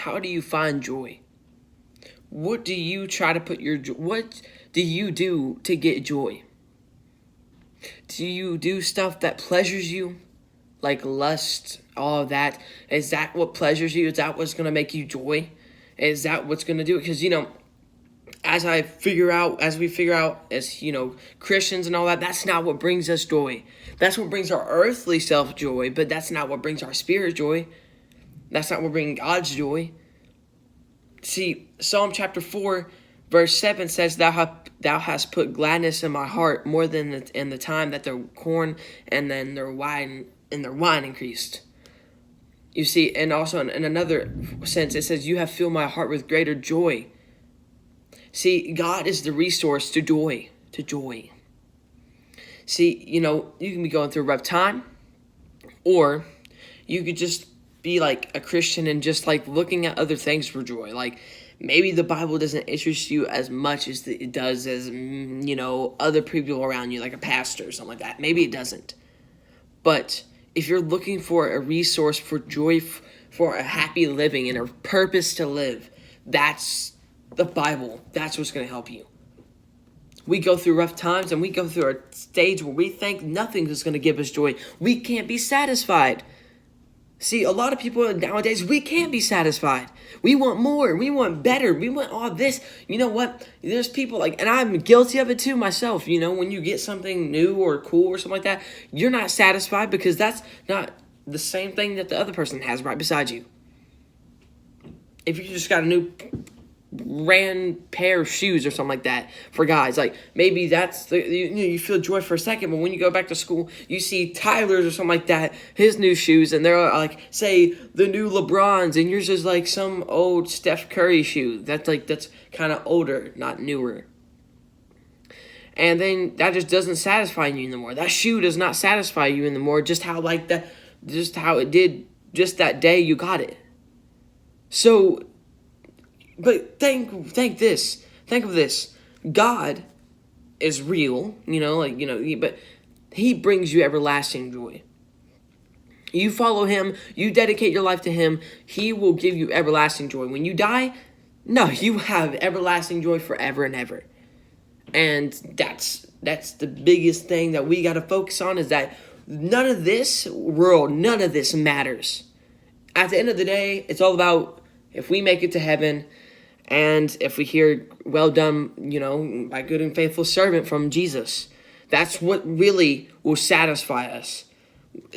how do you find joy? What do you try to put your what do you do to get joy? Do you do stuff that pleasures you? Like lust, all of that? Is that what pleasures you? Is that what's going to make you joy? Is that what's going to do it? Because, as we figure out as, Christians and all that, that's not what brings us joy. That's what brings our earthly self joy, but that's not what brings our spirit joy. That's not what brings God's joy. See, Psalm chapter 4, verse 7 says, Thou hast put gladness in my heart more than in the time that their corn and then their wine increased. You see, and also in another sense, it says, You have filled my heart with greater joy. See, God is the resource to joy. See, you can be going through a rough time, or you could just be like a Christian and just like looking at other things for joy. Like maybe the Bible doesn't interest you as much as it does as, other people around you, like a pastor or something like that. Maybe it doesn't. But if you're looking for a resource for joy, for a happy living and a purpose to live, that's the Bible. That's what's going to help you. We go through rough times and we go through a stage where we think nothing is going to give us joy. We can't be satisfied. See, a lot of people nowadays, we can't be satisfied. We want more. We want better. We want all this. You know what? There's people and I'm guilty of it too myself. When you get something new or cool or something like that, you're not satisfied because that's not the same thing that the other person has right beside you. If you just got a new brand pair of shoes or something like that for guys, maybe that's you feel joy for a second, but when you go back to school, you see Tyler's or something like that, his new shoes, and they're say the new LeBrons, and yours is some old Steph Curry shoe that's kind of older, not newer. And then that just doesn't satisfy you anymore. That shoe does not satisfy you anymore. Just how it did just that day you got it. So. But think of this. God is real, but He brings you everlasting joy. You follow Him, you dedicate your life to Him, He will give you everlasting joy. When you die, no, you have everlasting joy forever and ever. And that's the biggest thing that we got to focus on, is that none of this matters. At the end of the day, it's all about if we make it to heaven. And if we hear, well done, my good and faithful servant from Jesus, that's what really will satisfy us.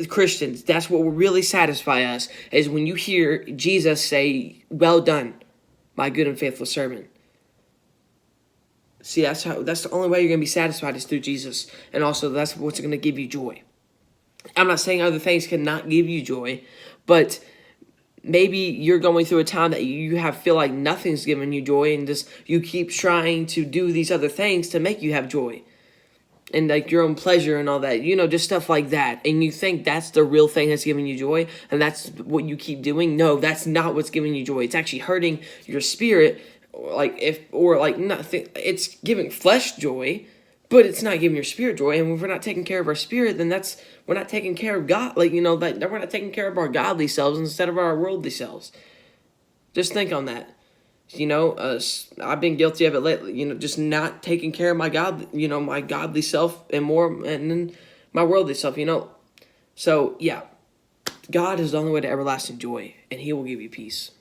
Christians, that's what will really satisfy us, is when you hear Jesus say, well done, my good and faithful servant. See, that's the only way you're going to be satisfied is through Jesus. And also, that's what's going to give you joy. I'm not saying other things cannot give you joy, but maybe you're going through a time that you feel like nothing's giving you joy, and just you keep trying to do these other things to make you have joy, and your own pleasure and all that, just stuff like that. And you think that's the real thing that's giving you joy, and that's what you keep doing. No, that's not what's giving you joy. It's actually hurting your spirit. It's giving flesh joy, but it's not giving your spirit joy. And if we're not taking care of our spirit, then we're not taking care of God. We're not taking care of our godly selves instead of our worldly selves. Just think on that. I've been guilty of it lately. Just not taking care of my my godly self and then my worldly self. So yeah, God is the only way to everlasting joy, and He will give you peace.